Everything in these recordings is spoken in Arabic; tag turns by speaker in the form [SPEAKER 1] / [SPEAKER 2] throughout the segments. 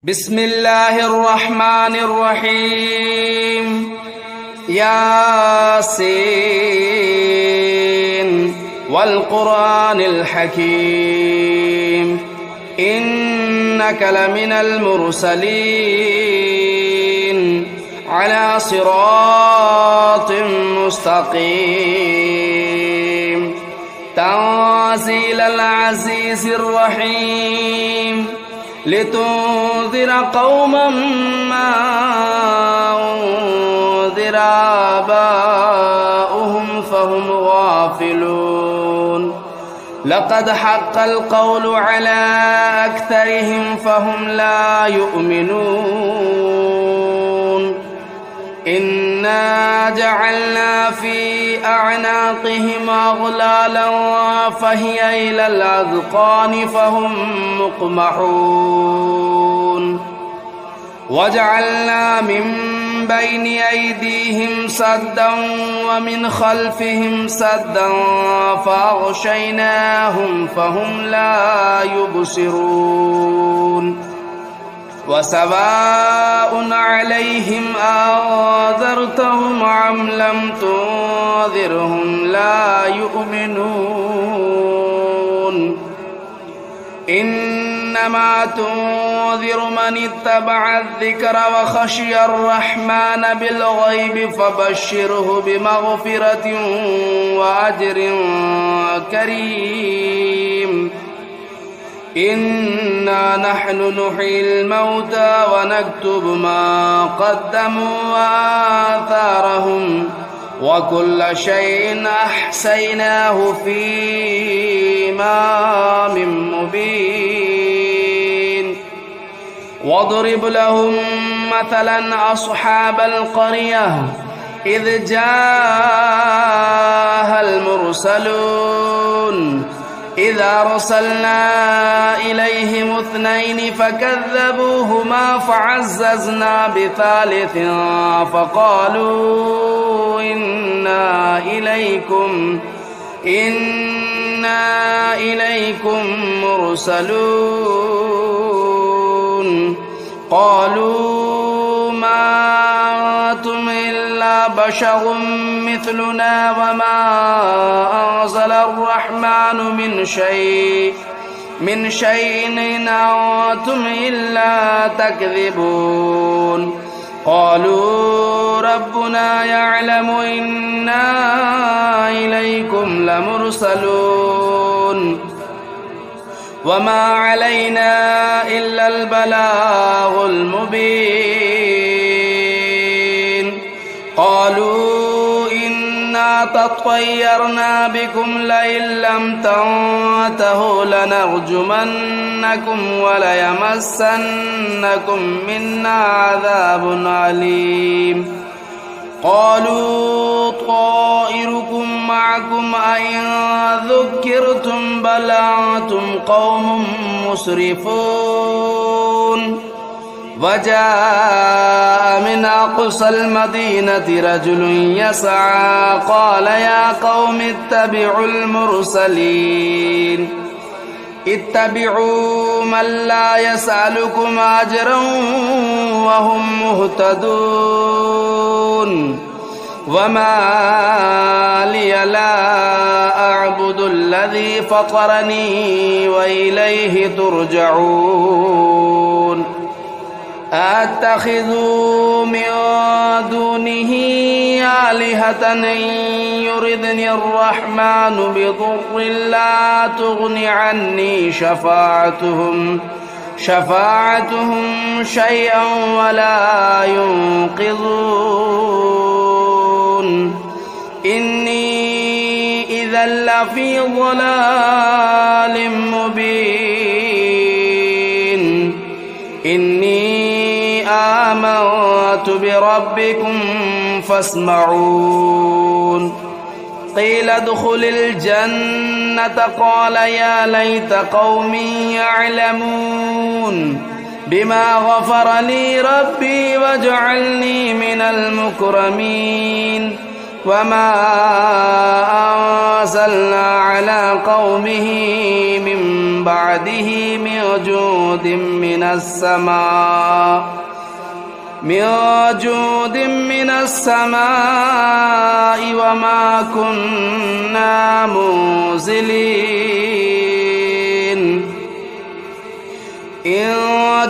[SPEAKER 1] بسم الله الرحمن الرحيم ياسين والقرآن الحكيم إنك لمن المرسلين على صراط مستقيم تنزيل العزيز الرحيم لتنذر قوما ما أنذر آباؤهم فهم غافلون لقد حق القول على أكثرهم فهم لا يؤمنون إنا جعلنا في أعناقهم أغلالا فهي إلى الأذقان فهم مقمحون وجعلنا من بين أيديهم سدا ومن خلفهم سدا فأغشيناهم فهم لا يبصرون وسواء عليهم أنذرتهم أم لم تنذرهم لا يؤمنون إنما تنذر من اتبع الذكر وخشي الرحمن بالغيب فبشره بمغفرة وأجر كريم إنا نحن نحيي الموتى ونكتب ما قدموا وآثارهم وكل شيء أحصيناه في إمام مبين واضرب لهم مثلا أصحاب القرية إذ جاءها المرسلون إذا أرسلنا إليهم اثنين فكذبوهما فعززنا بثالث فقالوا إنا إليكم مرسلون قالوا ما أنتم إلا بشر مثلنا وما أنزل الرحمن من شيء إن أنتم إلا تكذبون قالوا ربنا يعلم إنا إليكم لمرسلون وما علينا إلا البلاغ المبين قالوا إنا تطيرنا بكم لئن لم تنتهوا لنرجمنكم وليمسنكم منا عذاب أليم قالوا طائركم معكم أئن ذكرتم بل أنتم قوم مسرفون وجاء من أقصى المدينة رجل يسعى قال يا قوم اتبعوا المرسلين اتبعوا من لا يسألكم أجرا وهم مهتدون وما لي لا أعبد الذي فطرني وإليه ترجعون أتخذوا من دونه آلهة إن يردني الرحمن بضر لا تغن عني شفاعتهم شيئا ولا ينقذون إني إذا لفي ضلال مبين إني آمنت بربكم فاسمعون قيل ادخل الجنة قال يا ليت قومي يعلمون بما غفر لي ربي وجعلني من المكرمين وما أنزلنا على قومه من بعده من جود من السماء وما كنا منزلين إن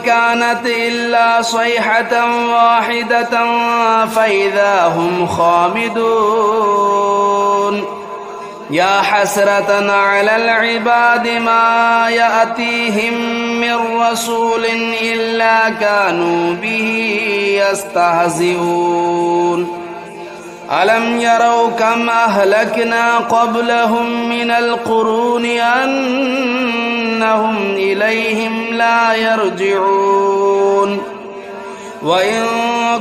[SPEAKER 1] كانت إلا صيحة واحدة فإذا هم خامدون يا حسرة على العباد ما يأتيهم من رسول إلا كانوا به يستهزئون ألم يروا كم أهلكنا قبلهم من القرون أنهم إليهم لا يرجعون وإن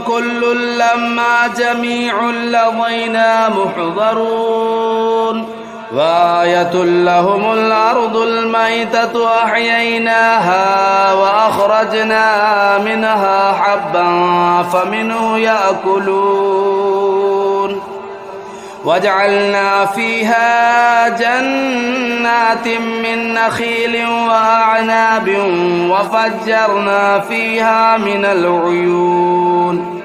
[SPEAKER 1] كل لما جميع لدينا محضرون وآية لهم الأرض الميتة أحييناها وأخرجنا منها حبا فمنه يأكلون وجعلنا فيها جنات من نخيل وأعناب وفجرنا فيها من العيون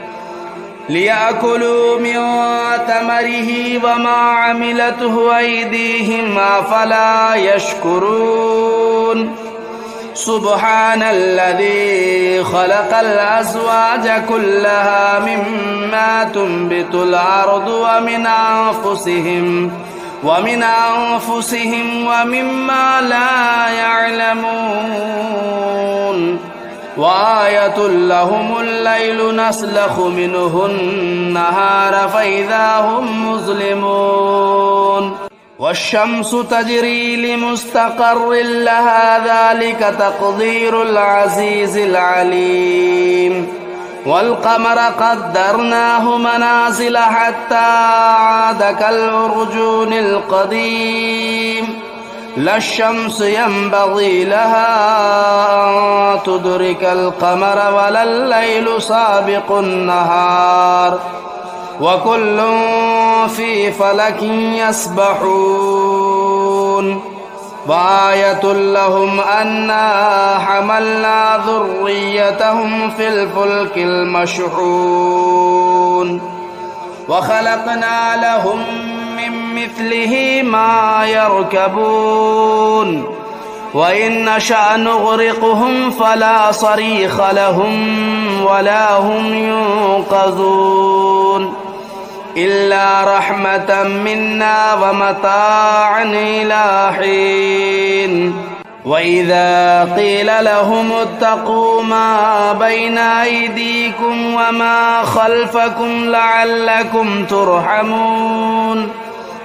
[SPEAKER 1] ليأكلوا من ثمره وما عملته أيديهم أفلا يشكرون سبحان الذي خلق الأزواج كلها مما تنبت الأرض ومن أنفسهم ومما لا يعلمون وآية لهم الليل نسلخ منه النهار فإذا هم مظلمون والشمس تجري لمستقر لها ذلك تقدير العزيز العليم والقمر قدرناه منازل حتى عاد كالعرجون القديم لا الشمس ينبغي لها أن تدرك القمر ولا الليل سابق النهار وكل في فلك يسبحون وآية لهم أنا حملنا ذريتهم في الفلك المشحون وخلقنا لهم من مثله ما يركبون وإن نشأ نغرقهم فلا صريخ لهم ولا هم ينقذون إلا رحمة منا ومتاعا إلى حين وإذا قيل لهم اتقوا ما بين أيديكم وما خلفكم لعلكم ترحمون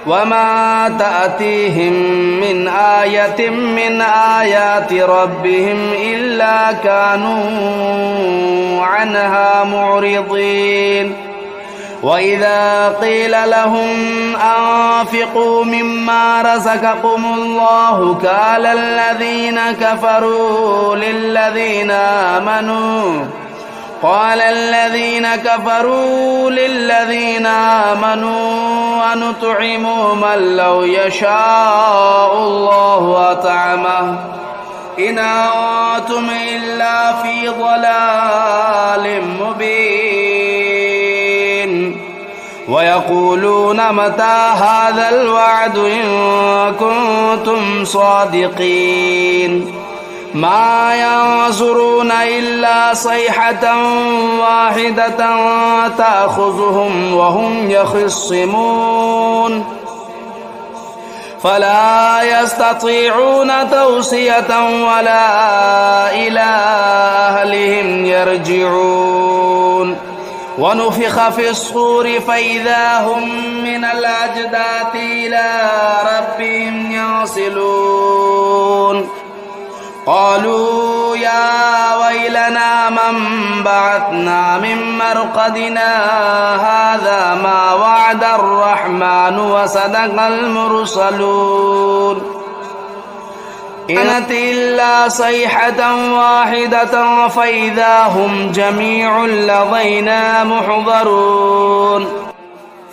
[SPEAKER 1] وما تأتيهم من آية من آيات ربهم إلا كانوا عنها معرضين وإذا قيل لهم أنفقوا مما رزقكم الله قال الذين كفروا للذين آمنوا أنطعم من لو يشاء الله أطعمه إن أنتم إلا في ضلال مبين ويقولون متى هذا الوعد إن كنتم صادقين ما ينظرون إلا صيحة واحدة تأخذهم وهم يخصمون فلا يستطيعون توصية ولا إلى أهلهم يرجعون ونفخ في الصور فإذا هم من الأجداث إلى ربهم ينسلون قالوا يا ويلنا من بعثنا من مرقدنا هذا ما وعد الرحمن وصدق المرسلون إن كانت إلا صيحة واحدة فإذا هم جميع لدينا محضرون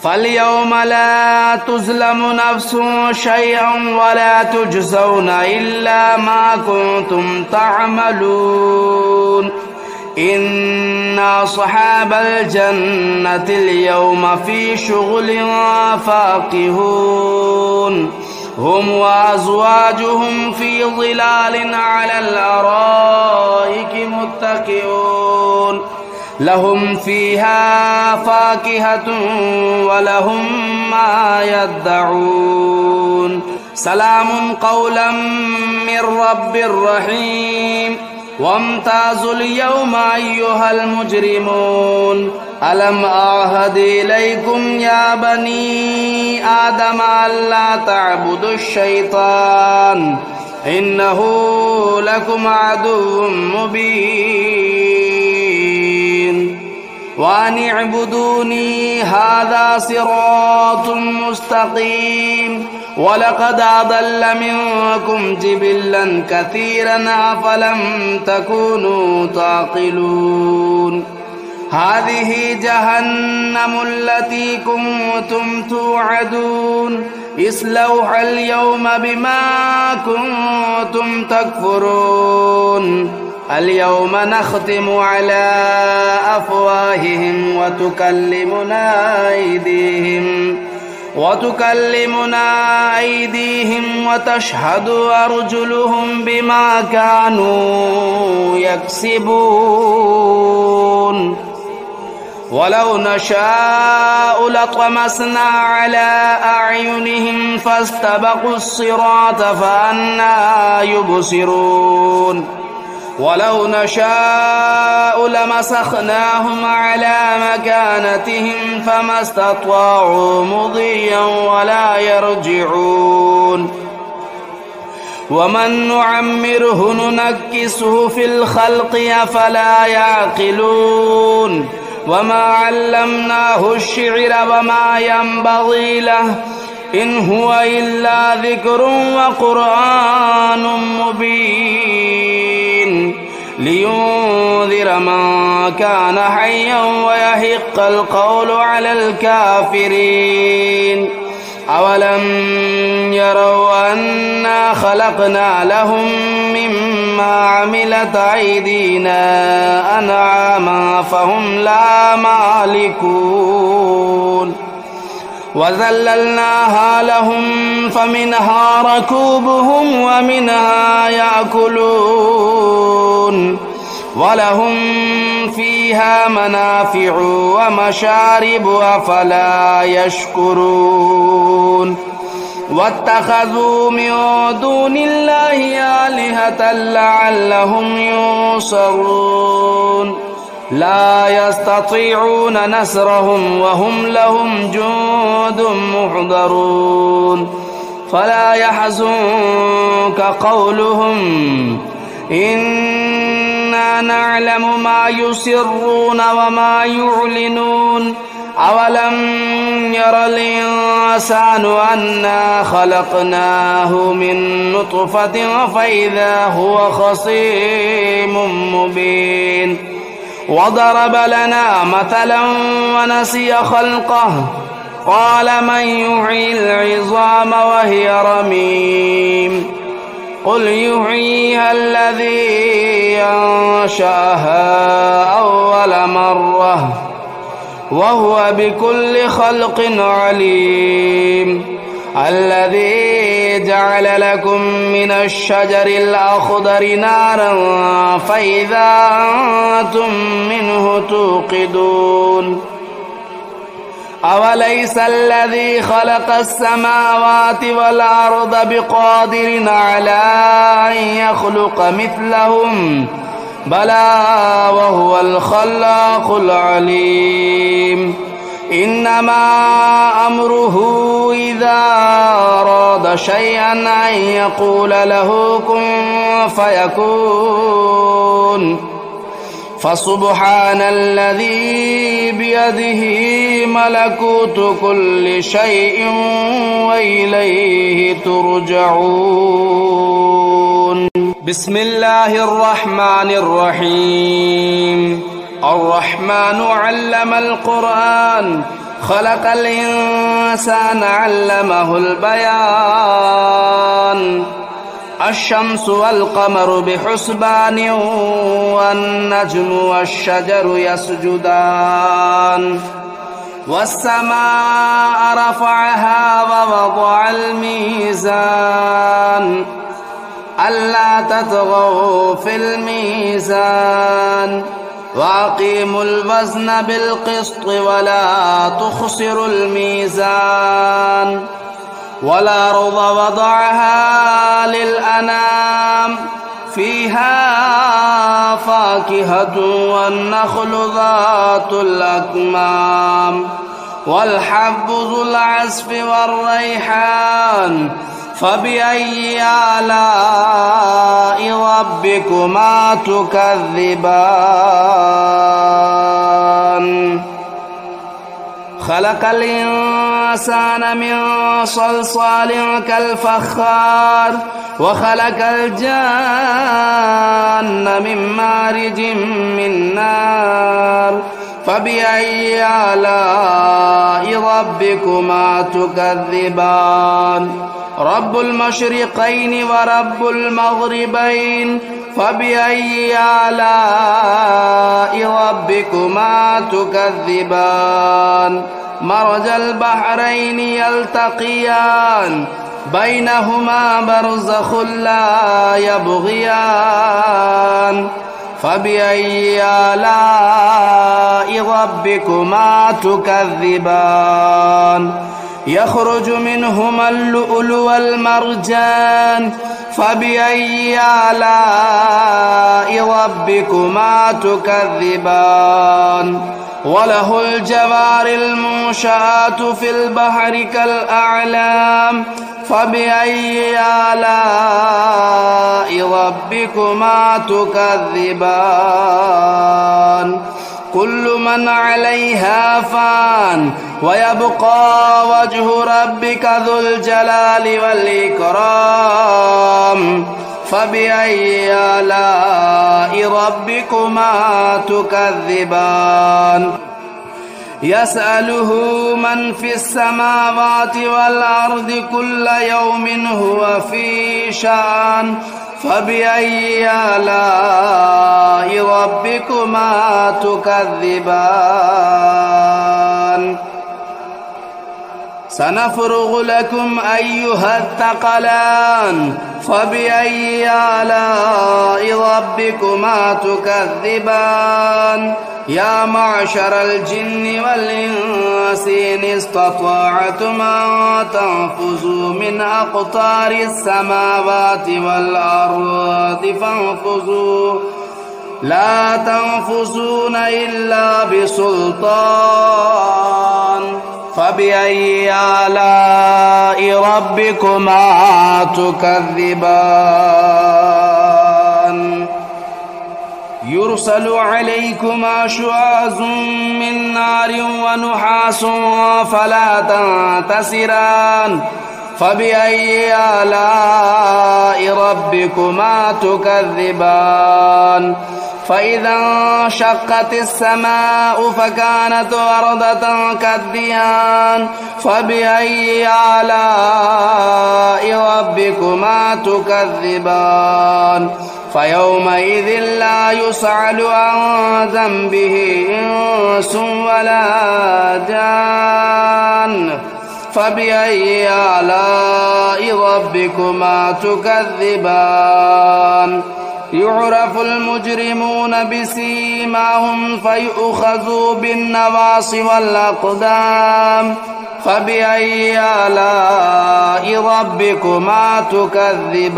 [SPEAKER 1] فاليوم لا تظلم نفس شيئا ولا تجزون إلا ما كنتم تعملون إن أصحاب الجنة اليوم في شغل فاكهون هم وأزواجهم في ظلال على الأرائك متكئون لهم فيها فاكهة ولهم ما يدعون سلام قولا من رب رحيم وامتازوا اليوم أيها المجرمون ألم أعهد إليكم يا بني آدم ألا تعبدوا الشيطان إنه لكم عدو مبين وأن اعبدوني هذا صراط مستقيم ولقد أضل منكم جبلا كثيرا أفلم تكونوا تعقلون هذه جهنم التي كنتم توعدون اصلوها اليوم بما كنتم تكفرون اليوم نختم على أفواههم وتكلمنا أيديهم وتشهد أرجلهم بما كانوا يكسبون ولو نشاء لطمسنا على أعينهم فاستبقوا الصراط فأنى يبصرون ولو نشاء لمسخناهم على مكانتهم فما استطاعوا مضيا ولا يرجعون ومن نعمره ننكسه في الخلق أفلا يعقلون وما علمناه الشعر وما ينبغي له إن هو إلا ذكر وقرآن مبين لينذر من كان حيا ويحق القول على الكافرين أولم يروا أنا خلقنا لهم مما عملت أيدينا أنعاما فهم لا مالكون وذللناها لهم فمنها ركوبهم ومنها يأكلون ولهم فيها منافع ومشارب أفلا يشكرون واتخذوا من دون الله آلهة لعلهم ينصرون لا يستطيعون نصرهم وهم لهم جند محضرون فلا يحزنك قولهم إنا نعلم ما يسرون وما يعلنون أولم ير الإنسان أنا خلقناه من نطفة فإذا هو خصيم مبين وضرب لنا مثلا ونسي خلقه قال من يحيي العظام وهي رميم قل يحييها الذي أنشأها أول مرة وهو بكل خلق عليم الذي جعل لكم من الشجر الأخضر نارا فإذا أنتم منه توقدون أوليس الذي خلق السماوات والأرض بقادر على أن يخلق مثلهم بلى وهو الخلاق العليم إنما أمره إذا أراد شيئا أن يقول له كن فيكون فسبحان الذي بيده ملكوت كل شيء وإليه ترجعون بسم الله الرحمن الرحيم الرحمن علم القرآن خلق الإنسان علمه البيان الشمس والقمر بحسبان والنجم والشجر يسجدان والسماء رفعها ووضع الميزان ألا تطغوا في الميزان وأقيموا الوزن بالقسط ولا تخسروا الميزان والأرض وضعها للأنام فيها فاكهة والنخل ذات الأكمام والحب ذو العصف والريحان فبأي آلاء ربكما تكذبان خلق الإنسان من صلصال كالفخار وخلق الجان من مارج من نار فبأي آلاء ربكما تكذبان رب المشرقين ورب المغربين فبأي آلاء ربكما تكذبان مرج البحرين يلتقيان بينهما برزخ لا يبغيان فبأي آلاء ربكما تكذبان يخرج منهما اللؤلؤ والمرجان فبأي آلاء ربكما تكذبان وله الجوار المنشآت في البحر كالأعلام فبأي آلاء ربكما تكذبان كل من عليها فان ويبقى وجه ربك ذو الجلال والإكرام فبأي آلاء ربكما تكذبان يسأله من في السماوات والأرض كل يوم هو في شأن فبأي آلاء ربكما تكذبان سنفرغ لكم أيها الثقلان فبأي آلاء ربكما تكذبان يا معشر الجن والإنس إن استطعتم أن تنفذوا من أقطار السماوات والأرض فانفذوا لا تنفذون إلا بسلطان فبأي آلاء ربكما تكذبان يرسل عليكما شواظ من نار ونحاس فلا تنتصران فبأي آلاء ربكما تكذبان فإذا انشقت السماء فكانت وردة كالدهان فبأي آلاء ربكما تكذبان فيومئذ لا يسأل عن ذنبه إنس ولا جان فبأي آلاء ربكما تكذبان يعرف المجرمون بسيماهم فيؤخذوا بالنواصي والأقدام فبأي آلاء ربكما تكذبان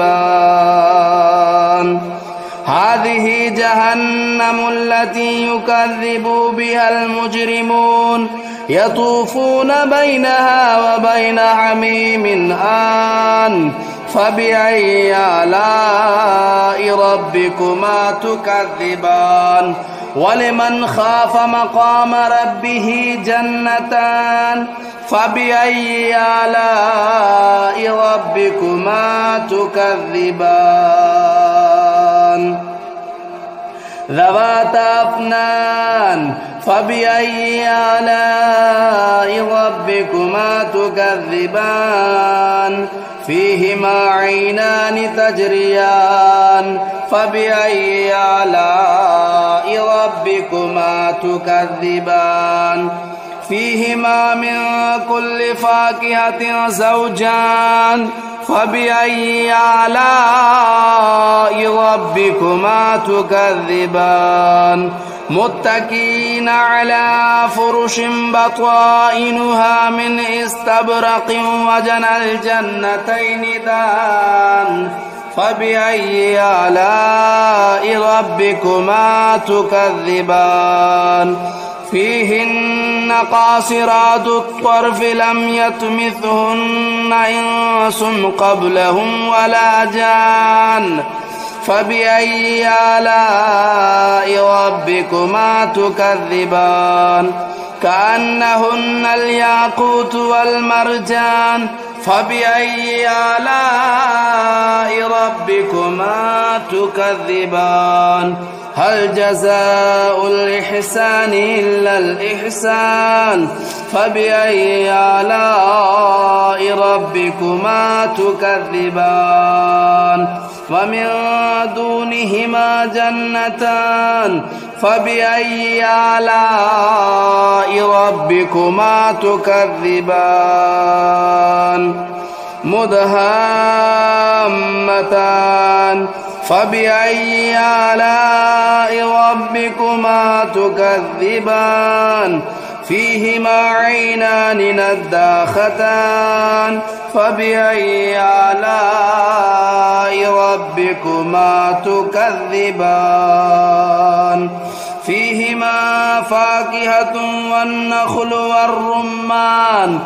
[SPEAKER 1] هذه جهنم التي يكذب بها المجرمون يطوفون بينها وبين حميم آن فبأي آلاء ربكما تكذبان ولمن خاف مقام ربه جنتان فبأي آلاء ربكما تكذبان ذواتا أفنان فبأي آلاء ربكما تكذبان فيهما عينان تجريان فبأي آلاء ربكما تكذبان فيهما من كل فاكهة زوجان فبأي آلاء ربكما تكذبان متكئين على فرش بطائنها من استبرق وجنى الجنتين دان فبأي آلاء ربكما تكذبان فيهن قاصرات الطرف لم يطمثهن إنس قبلهم ولا جان فبأي آلاء ربكما تكذبان كأنهن الياقوت والمرجان فبأي آلاء ربكما تكذبان هل جزاء الإحسان إلا الإحسان فبأي آلاء ربكما تكذبان ومن دونهما جنتان فبأي آلاء ربكما تكذبان مدهامتان فبأي آلاء ربكما تكذبان فيهما عينان نضاختان فبأي آلاء ربكما تكذبان فيهما فاكهة والنخل والرمان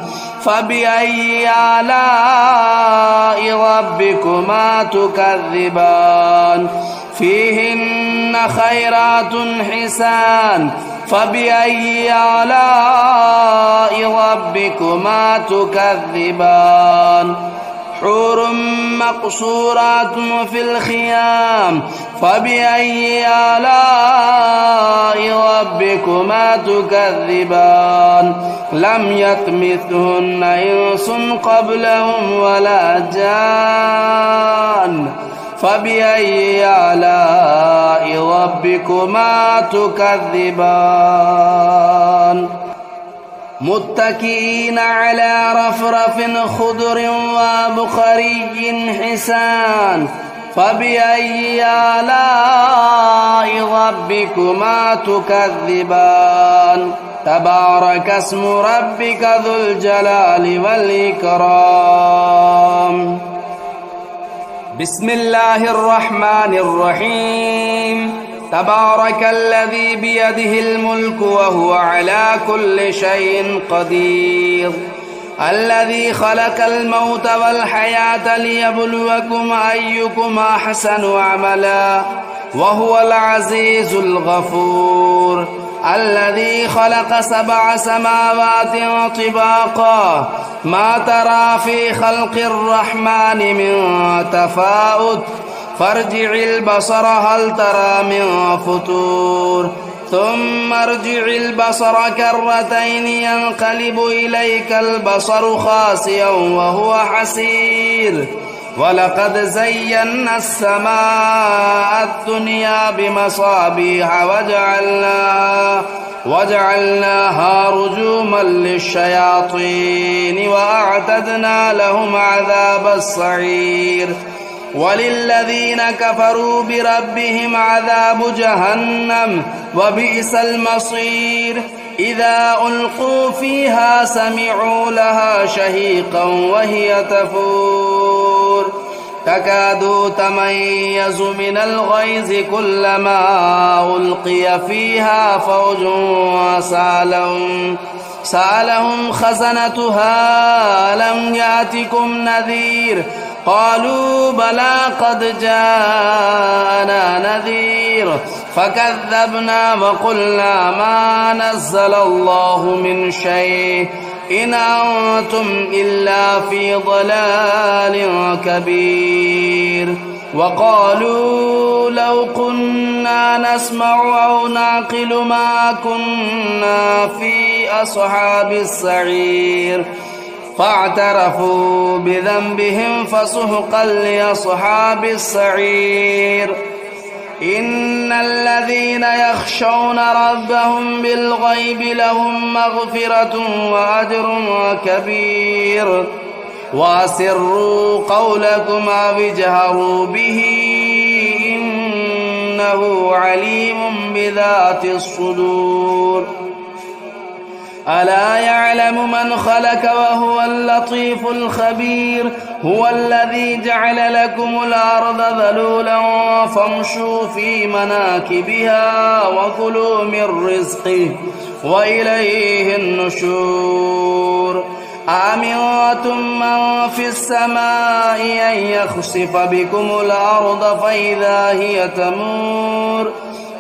[SPEAKER 1] فبأي آلاء ربكما تكذبان فيهن خيرات حسان فبأي آلاء ربكما تكذبان حور مقصورات في الخيام فبأي آلاء ربكما تكذبان لم يطمثهن إنس قبلهم ولا جان فبأي آلاء ربكما تكذبان متكئين على رفرف خضر وبخري حسان فبأي آلاء ربكما تكذبان تبارك اسم ربك ذو الجلال والإكرام بسم الله الرحمن الرحيم تبارك الذي بيده الملك وهو على كل شيء قدير الذي خلق الموت والحياة ليبلوكم أيكم أحسن عملا وهو العزيز الغفور الذي خلق 7 سماوات طباقا ما ترى في خلق الرحمن من تفاوت فارجع البصر هل ترى من فطور ثم ارجع البصر كرتين ينقلب إليك البصر خاسئا وهو حسير ولقد زينا السماء الدنيا بمصابيح وجعلناها رجوما للشياطين وأعتدنا لهم عذاب السعير وللذين كفروا بربهم عذاب جهنم وبئس المصير إذا ألقوا فيها سمعوا لها شهيقا وهي تفور تكاد تميز من الغيظ كلما ألقي فيها فوج سألهم خزنتها ألم يأتكم نذير قالوا بلى قد جاءنا نذير فكذبنا وقلنا ما نزل الله من شيء إن أنتم إلا في ضلال كبير وقالوا لو كنا نسمع أو نعقل ما كنا في أصحاب السعير فاعترفوا بذنبهم فسحقا لأصحاب السعير إن الذين يخشون ربهم بالغيب لهم مغفرة وأجر كبير وأسروا قولكم أو اجهروا به إنه عليم بذات الصدور ألا يعلم من خلق وهو اللطيف الخبير هو الذي جعل لكم الأرض ذلولا فامشوا في مناكبها وكلوا من رزقه وإليه النشور أأمنتم من في السماء أن يخسف بكم الأرض فإذا هي تمور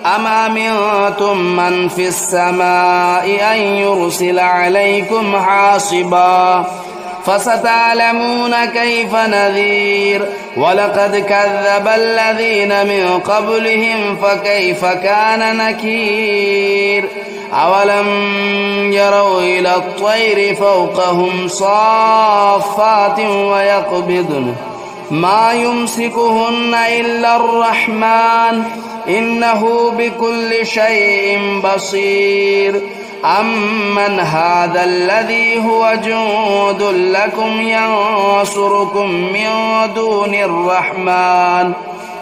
[SPEAKER 1] أم أمنتم من في السماء أن يرسل عليكم حاصبا فستعلمون كيف نذير ولقد كذب الذين من قبلهم فكيف كان نكير أولم يروا إلى الطير فوقهم صافات ويقبضن ما يمسكهن إلا الرحمن إنه بكل شيء بصير أمن هذا الذي هو جند لكم ينصركم من دون الرحمن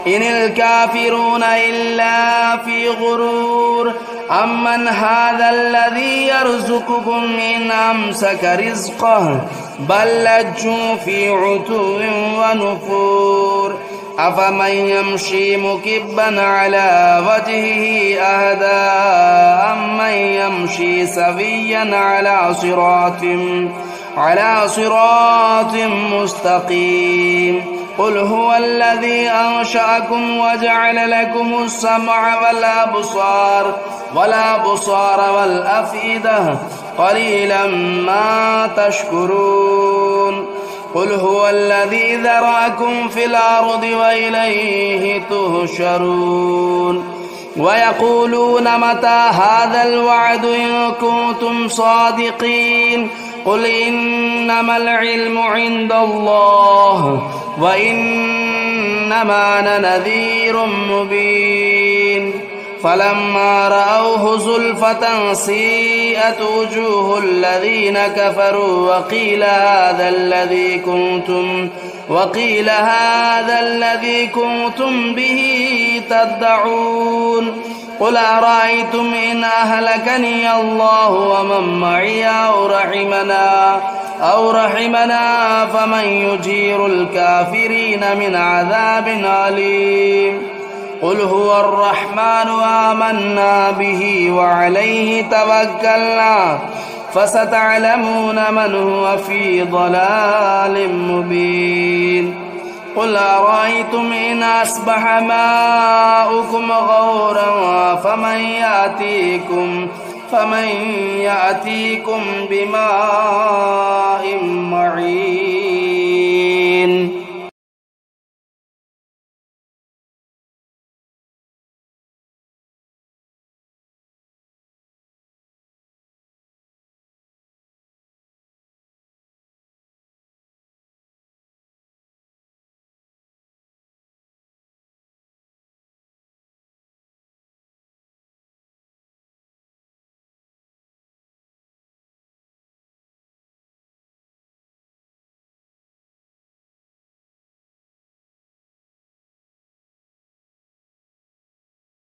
[SPEAKER 1] إن الكافرون إلا في غرور أمن هذا الذي يرزقكم إن أمسك رزقه بل لجوا في عتو ونفور أفمن يمشي مكبا على وجهه أهدى أمن يمشي سويا على صراط مستقيم قل هو الذي أنشأكم وجعل لكم السمع والأبصار والأفئدة قليلا ما تشكرون قل هو الذي ذرأكم في الأرض وإليه تهشرون ويقولون متى هذا الوعد إن كنتم صادقين قل إنما العلم عند الله وإنما أنا نذير مبين فلما رأوه زلفة سيئت وجوه الذين كفروا وقيل هذا الذي كنتم به تدعون قل أرأيتم إن أهلكني الله ومن معي أو رحمنا فمن يجير الكافرين من عذاب أليم قل هو الرحمن آمنا به وعليه توكلنا فستعلمون من هو في ضلال مبين قل أرأيتم إن أصبح ماؤكم غورا فمن يأتيكم بماء معين